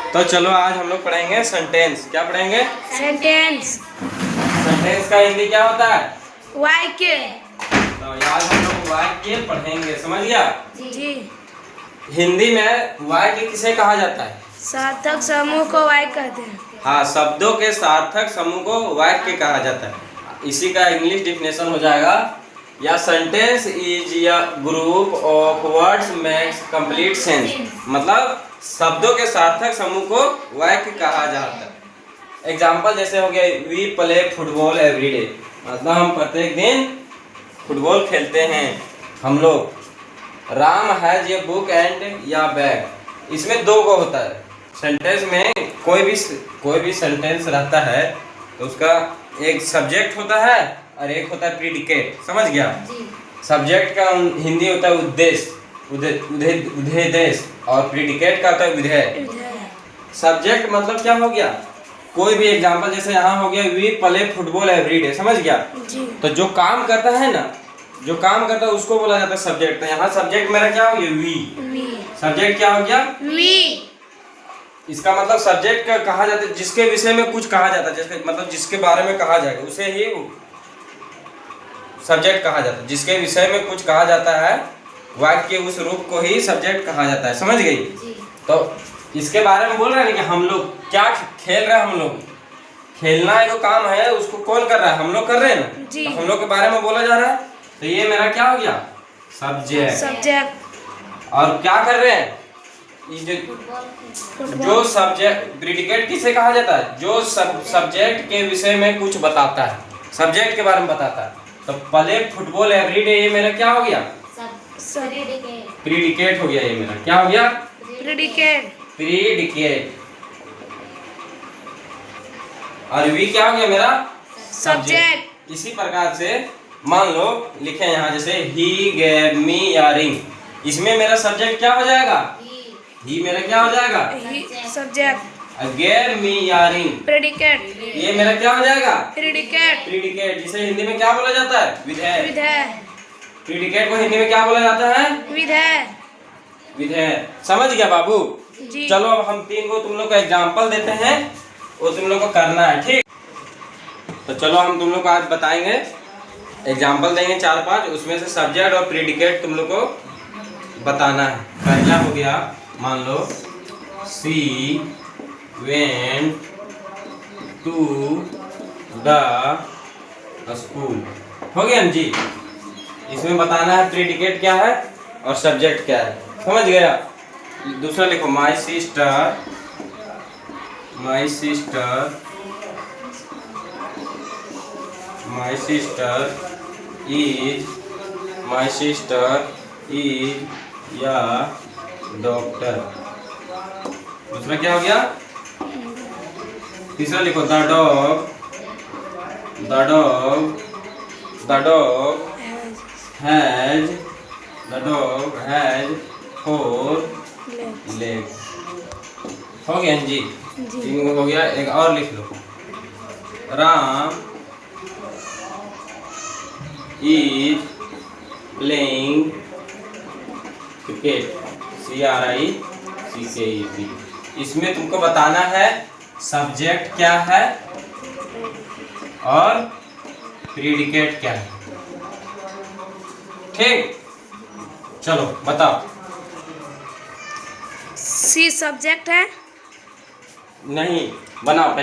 तो चलो आज हम लोग पढ़ेंगे सेंटेंस। क्या पढ़ेंगे? सेंटेंस। सेंटेंस का हिंदी क्या होता है? वाक्य। तो आज हम लोग वाक्य पढ़ेंगे, समझ गया? जी। हिंदी में वाक्य किसे कहा जाता है? सार्थक समूह को वाक्य कहते हैं। हाँ, शब्दों के सार्थक समूह को वाक्य कहा जाता है। इसी का इंग्लिश डिफिनेशन हो जाएगा, या सेंटेंस इज या group of words makes complete sense. मतलब शब्दों के सार्थक समूह को वाक्य कहा जाता है। एग्जाम्पल जैसे हो गया, we play football every day, मतलब हम प्रत्येक दिन फुटबॉल खेलते हैं हम लोग। Ram has a book and या बैग, इसमें दो को होता है। सेंटेंस में कोई भी सेंटेंस रहता है तो उसका एक सब्जेक्ट होता है और एक होता है प्रीडिकेट, समझ गया? सब्जेक्ट का हिंदी होता है उद्देश्य, उद्देश्य, और प्रीडिकेट का होता है विधेय। सब्जेक्ट मतलब क्या हो गया? कोई भी एग्जांपल जैसे यहाँ हो गया, we play football every day, समझ गया? तो जो काम करता है ना, जो काम करता है उसको बोला जाता है सब्जेक्ट। तो यहाँ सब्जेक्ट मेरा क्या हो गया? वी। सब्जेक्ट क्या हो गया? वी। इसका मतलब सब्जेक्ट का कहा जाता है जिसके विषय में कुछ कहा जाता है, जिसके मतलब जिसके बारे में कहा जाएगा उसे ही सब्जेक्ट कहा जाता है। जिसके विषय में कुछ कहा जाता है, वाक्य उस रूप को ही सब्जेक्ट कहा जाता है, समझ गई? तो इसके बारे में बोल रहे हैं कि हम लोग क्या खेल रहे हैं। हम लोग खेलना एक काम है, उसको कौन कर रहा है? हम लोग कर रहे हैं ना। तो हम लोग के बारे में बोला जा रहा है, तो ये मेरा क्या हो गया? सब्जेक्ट। और क्या कर रहे हैं? जो सब्जेक्ट, प्रीडिकेट किसे कहा जाता है? जो सब्जेक्ट के विषय में कुछ बताता है, सब्जेक्ट के बारे में बताता है। तो प्ले फुटबॉल एवरी डे, ये मेरा क्या हो गया? प्रीडिकेट हो गया। ये मेरा क्या हो गया? प्रीडिकेट। और वी क्या हो गया मेरा? सब्जेक्ट। इसी प्रकार से मान लो लिखे यहाँ, जैसे ही गेव मी इयरिंग, इसमें मेरा सब्जेक्ट क्या हो जाएगा? ही मेरा क्या हो जाएगा? Subject. Gave me earring, predicate. ये मेरा क्या हो जाएगा? प्रेडिकेट। जिसे हिंदी में क्या बोला जाता है? विधेय। प्रीडिकेट को हिंदी में क्या बोला जाता है? विधेय। समझ गया बाबू? जी। चलो अब हम 3 को तुम लोग का एग्जाम्पल देते हैं, वो तुम लोग को करना है, ठीक? तो चलो हम तुम लोग को आज बताएंगे, एग्जाम्पल देंगे 4-5, उसमें से सब्जेक्ट और प्रीडिकेट तुम लोग को बताना है। पहला हो गया, मान लो she went to the school, हो गया ना जी? इसमें बताना है प्रीडिकेट क्या है और सब्जेक्ट क्या है, समझ गया? दूसरा लिखो, माई सिस्टर इज या डॉक्टर। दूसरा क्या हो गया? तीसरा लिखो, द डॉग हैज 4 legs। हो गया जी? 3 हो गया। एक और लिख लो, Ram is playing cricket, CRICKET। इसमें तुमको बताना है सब्जेक्ट क्या है और प्रीडिकेट क्या है, ठीक? चलो बताओ। सी सब्जेक्ट है। नहीं, बनाओ।